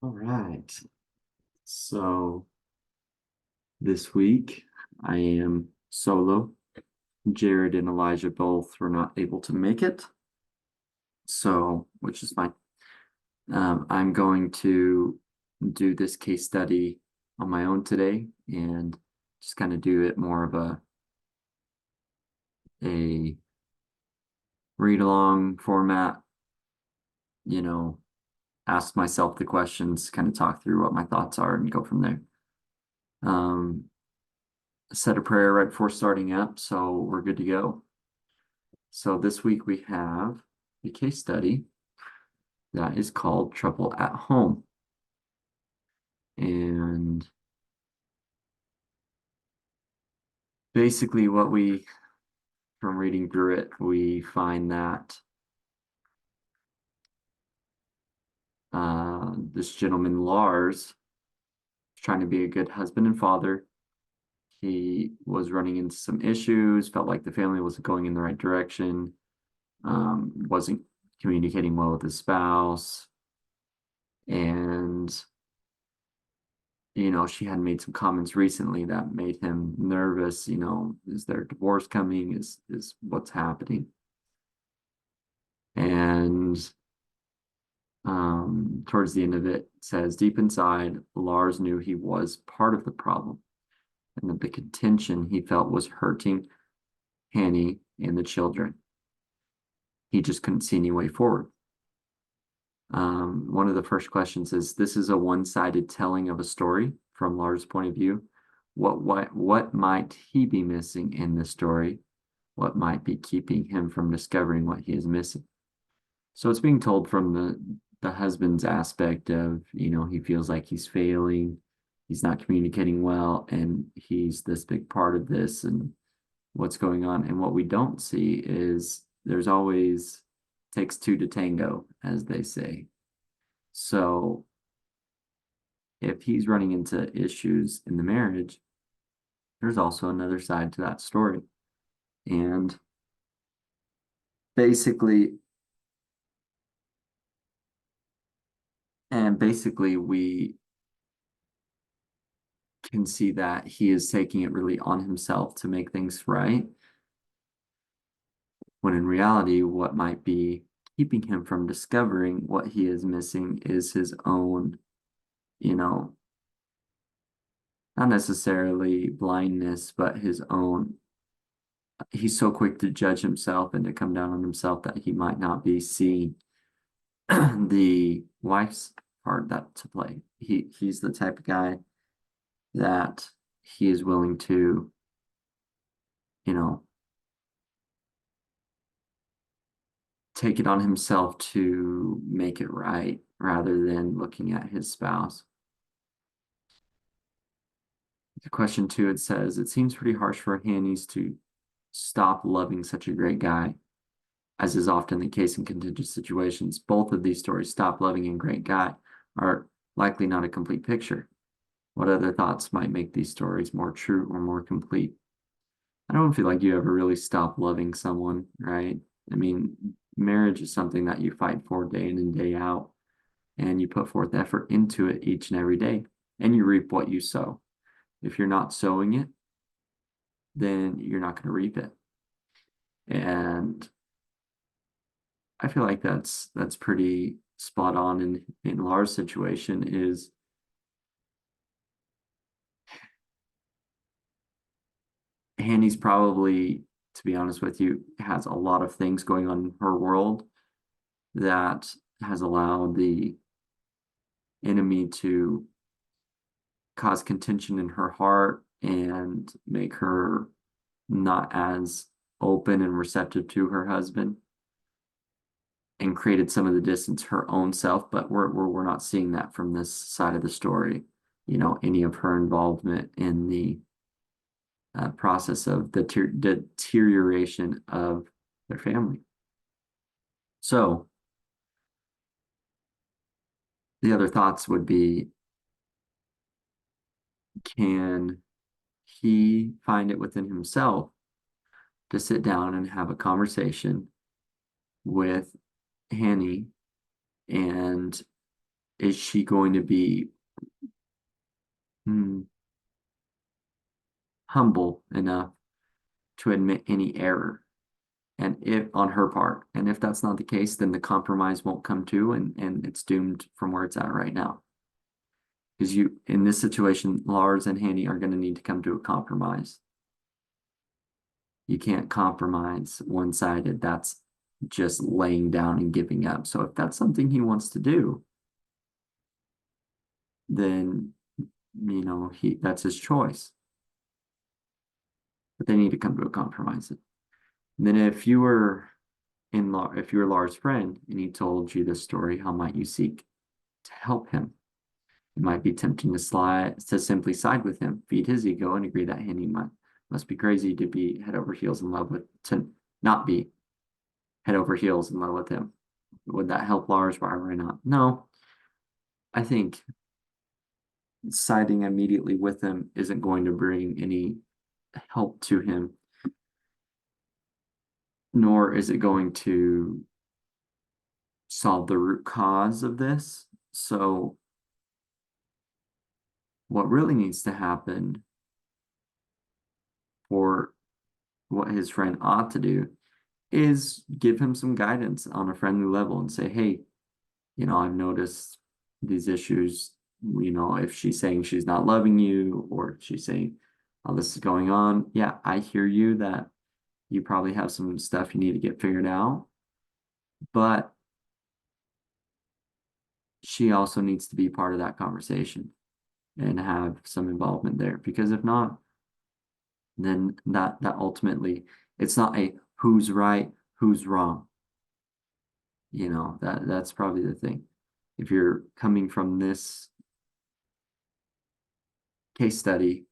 All right. So this week I am solo. Jared and Elijah both were not able to make it. So, which is fine. I'm going to do this case study on my own today and just kind of do it more of a read along format, you know, ask myself the questions, kind of talk through what my thoughts are and go from there. Um, Said a prayer right before starting up, so we're good to go. So this week we have a case study that is called Trouble at Home. And basically from reading through it, we find that this gentleman, Lars, is trying to be a good husband and father. He was running into some issues, felt like the family wasn't going in the right direction, wasn't communicating well with his spouse, and she had made some comments recently that made him nervous. Is there a divorce coming? Is what's happening? And towards the end of it says, deep inside, Lars knew he was part of the problem, and that the contention he felt was hurting Hanny and the children. He just couldn't see any way forward. One of the first questions is, this is a one-sided telling of a story from Lars' point of view. What might he be missing in the story? What might be keeping him from discovering what he is missing? So it's being told from the husband's aspect of, he feels like he's failing, he's not communicating well, and he's this big part of this and what's going on. And what we don't see is there's always takes two to tango, as they say. So if he's running into issues in the marriage, there's also another side to that story. And basically, we can see that he is taking it really on himself to make things right, when in reality, what might be keeping him from discovering what he is missing is his own, you know, not necessarily blindness, but his own. He's so quick to judge himself and to come down on himself that he might not be seeing the wife's part that to play. He's the type of guy that he is willing to, you know, take it on himself to make it right rather than looking at his spouse. The question two, it says, it seems pretty harsh for Hannies to stop loving such a great guy, as is often the case in contingent situations. Both of these stories, stop loving and great guy, are likely not a complete picture. What other thoughts might make these stories more true or more complete? I don't feel like you ever really stop loving someone, right? I mean, marriage is something that you fight for day in and day out, and you put forth effort into it each and every day, and you reap what you sow. If you're not sowing it, then you're not going to reap it. And I feel like that's pretty spot on in Lars' situation. Is Hanny's probably, to be honest with you, has a lot of things going on in her world that has allowed the enemy to cause contention in her heart and make her not as open and receptive to her husband, and created some of the distance her own self. But we're not seeing that from this side of the story, any of her involvement in the process of the deterioration of their family. So the other thoughts would be, can he find it within himself to sit down and have a conversation with Hanny and is she going to be hmm, humble enough to admit any error? And if on her part, and if that's not the case, then the compromise won't come to, and it's doomed from where it's at right now. Because you, in this situation, Lars and Hanny are going to need to come to a compromise. You can't compromise one-sided. That's just laying down and giving up. So if that's something he wants to do, then that's his choice. But they need to come to a compromise. And then if you were Lars' friend and he told you this story, how might you seek to help him? It might be tempting to simply side with him, feed his ego, and agree that Henny must be crazy to be head over heels in love with to not be head over heels in love with him. Would that help Lars? Why not? No, I think siding immediately with him isn't going to bring any help to him, nor is it going to solve the root cause of this. So what really needs to happen for what his friend ought to do is give him some guidance on a friendly level and say, hey, I've noticed these issues. If she's saying she's not loving you, or she's saying, oh, this is going on. Yeah, I hear you that you probably have some stuff you need to get figured out, but she also needs to be part of that conversation and have some involvement there. Because if not, then that ultimately, it's not a who's right, who's wrong. That's probably the thing. If you're coming from this case study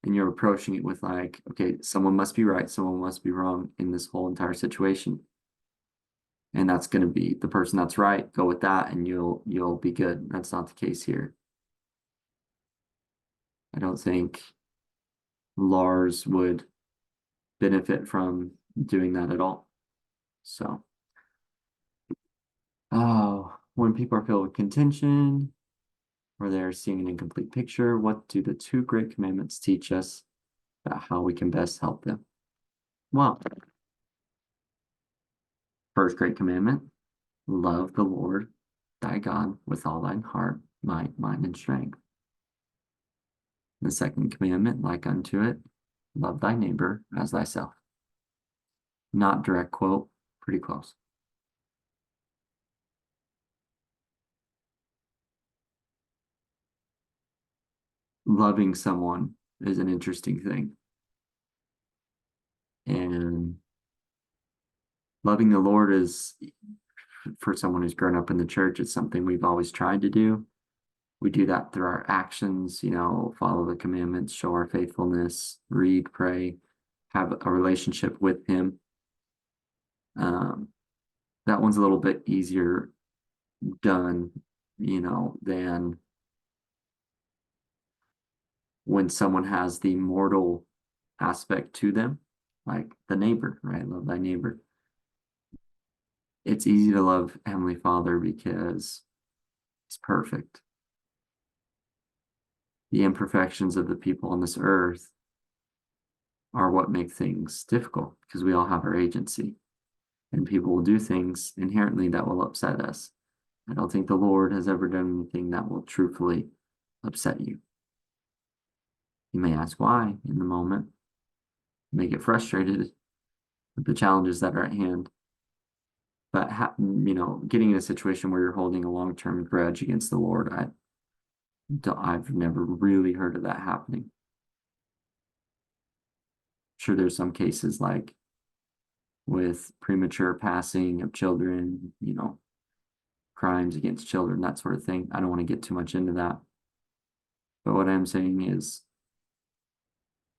and you're approaching it with like, okay, someone must be right, someone must be wrong in this whole entire situation. And that's going to be the person that's right, go with that and you'll be good. That's not the case here. I don't think Lars would benefit from doing that at all. So, when people are filled with contention or they're seeing an incomplete picture, what do the two great commandments teach us about how we can best help them? Well, first great commandment, love the Lord thy God with all thine heart, might, mind, and strength. The second commandment, like unto it, love thy neighbor as thyself. Not direct quote, pretty close. Loving someone is an interesting thing. And loving the Lord is, for someone who's grown up in the church, it's something we've always tried to do. We do that through our actions, follow the commandments, show our faithfulness, read, pray, have a relationship with Him. That one's a little bit easier done, than when someone has the mortal aspect to them, like the neighbor, right? Love thy neighbor. It's easy to love Heavenly Father because He's perfect. The imperfections of the people on this earth are what make things difficult because we all have our agency, and people will do things inherently that will upset us. I don't think the Lord has ever done anything that will truthfully upset you. You may ask why in the moment, you may get frustrated with the challenges that are at hand. But getting in a situation where you're holding a long-term grudge against the Lord, I've never really heard of that happening. Sure, there's some cases like with premature passing of children, crimes against children, that sort of thing. I don't want to get too much into that. But what I'm saying is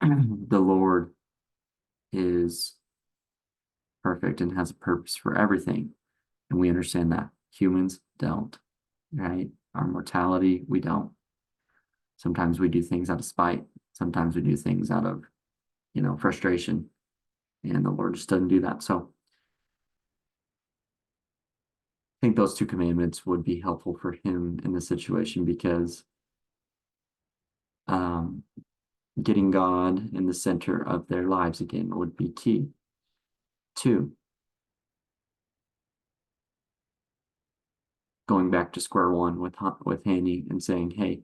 the Lord is perfect and has a purpose for everything. And we understand that. Humans don't, right? Our mortality, we don't. Sometimes we do things out of spite. Sometimes we do things out of, frustration. And the Lord just doesn't do that. So think those two commandments would be helpful for him in the situation because um, getting God in the center of their lives again would be key. Two, going back to square one with Hanny and saying, hey,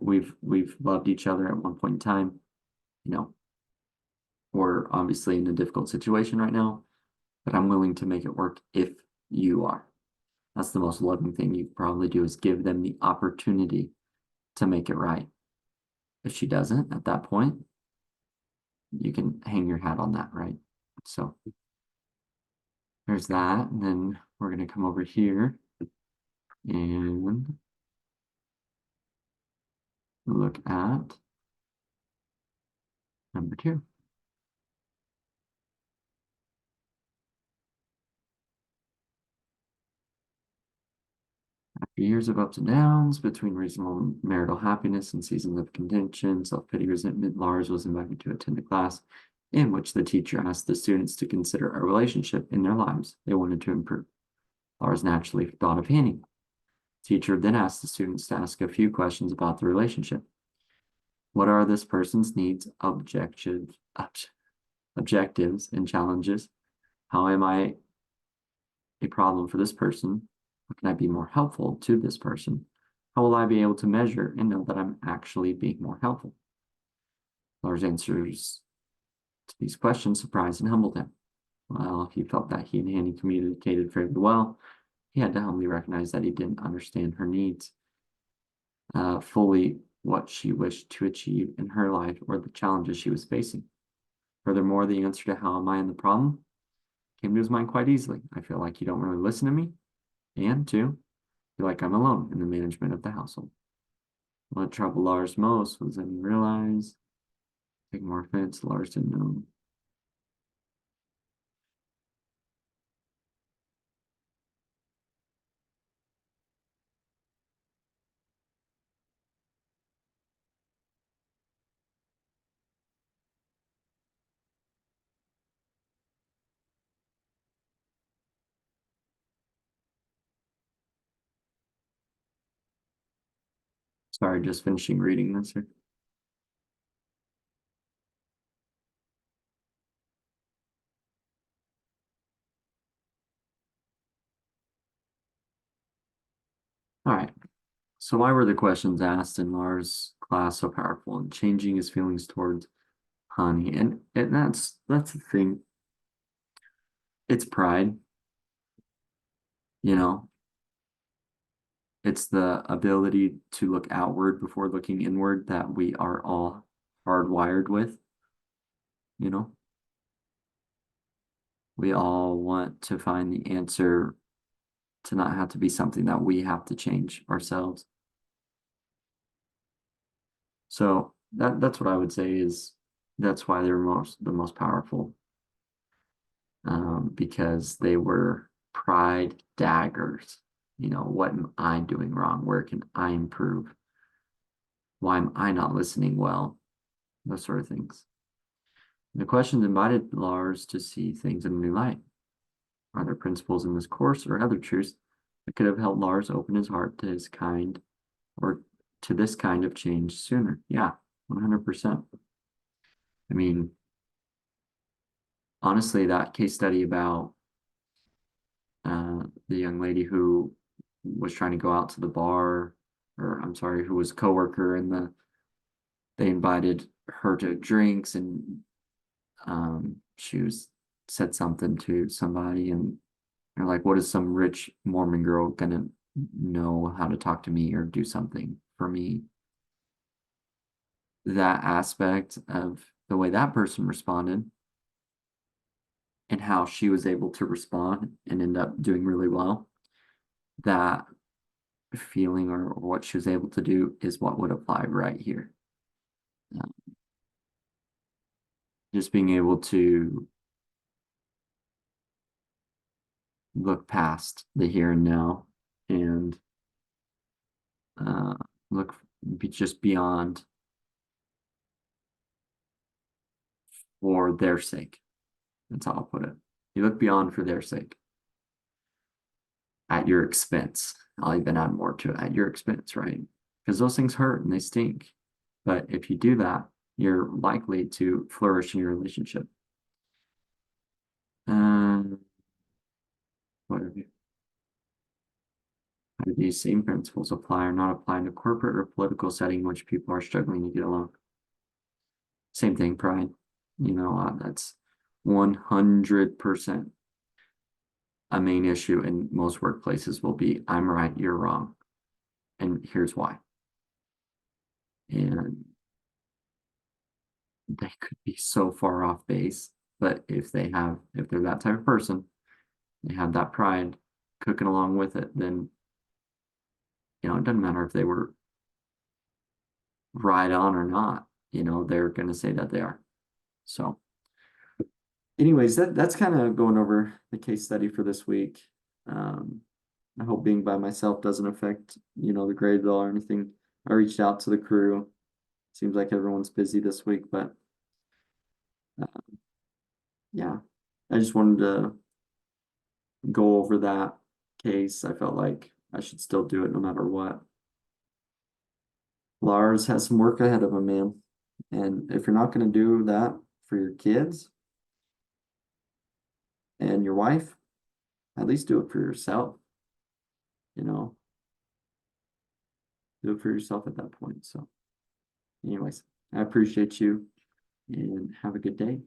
we've loved each other at one point in time. We're obviously in a difficult situation right now, but I'm willing to make it work if you are. That's the most loving thing you probably do is give them the opportunity to make it right. If she doesn't at that point, you can hang your hat on that, right? So there's that. And then we're going to come over here and look at number 2. After years of ups and downs, between reasonable marital happiness and seasons of contention, self-pity, resentment, Lars was invited to attend a class in which the teacher asked the students to consider a relationship in their lives they wanted to improve. Lars naturally thought of Hanny. The teacher then asked the students to ask a few questions about the relationship. What are this person's needs, objectives, and challenges? How am I a problem for this person? How can I be more helpful to this person? How will I be able to measure and know that I'm actually being more helpful? Lars' answers to these questions surprised and humbled him. While he felt that he and Hanny communicated fairly well, he had to humbly recognize that he didn't understand her needs fully, what she wished to achieve in her life, or the challenges she was facing. Furthermore, the answer to how am I in the problem came to his mind quite easily. I feel like you don't really listen to me, and 2, feel like I'm alone in the management of the household. What troubled Lars most was that he realized, taking more offense, Lars didn't know. Sorry, just finishing reading this here. All right. So why were the questions asked in Lars' class so powerful in changing his feelings towards Hani? And that's the thing. It's pride, you know. It's the ability to look outward before looking inward that we are all hardwired with, you know. We all want to find the answer to not have to be something that we have to change ourselves. So that's what I would say is that's why they're the most powerful, because they were pride daggers. What am I doing wrong? Where can I improve? Why am I not listening well? Those sort of things. The questions invited Lars to see things in a new light. Are there principles in this course or other truths that could have helped Lars open his heart to his kind or to this kind of change sooner? Yeah, 100%. I mean, honestly, that case study about the young lady who was trying to go out to the bar, or I'm sorry, who was a coworker, and they invited her to drinks, and she said something to somebody, and they're like, "What is some rich Mormon girl gonna know how to talk to me or do something for me?" That aspect of the way that person responded and how she was able to respond and end up doing really well, that feeling or what she was able to do is what would apply right here. Just being able to look past the here and now and uh, look just beyond for their sake. That's how I'll put it. You look beyond for their sake. at your expense. I'll even add more to it, at your expense, right? Because those things hurt and they stink. But if you do that, you're likely to flourish in your relationship. What have you? How do these same principles apply or not apply in a corporate or political setting in which people are struggling to get along? Same thing, pride. That's 100% a main issue in most workplaces will be, I'm right, you're wrong. And here's why. And they could be so far off base, but if they're that type of person, they have that pride cooking along with it, then, it doesn't matter if they were right on or not, they're going to say that they are. So anyways, that's kind of going over the case study for this week. I hope being by myself doesn't affect, the grade at all or anything. I reached out to the crew. Seems like everyone's busy this week, but yeah, I just wanted to go over that case. I felt like I should still do it no matter what. Lars has some work ahead of him, man. And if you're not going to do that for your kids and your wife, at least do it for yourself. Do it for yourself at that point. So anyways, I appreciate you and have a good day.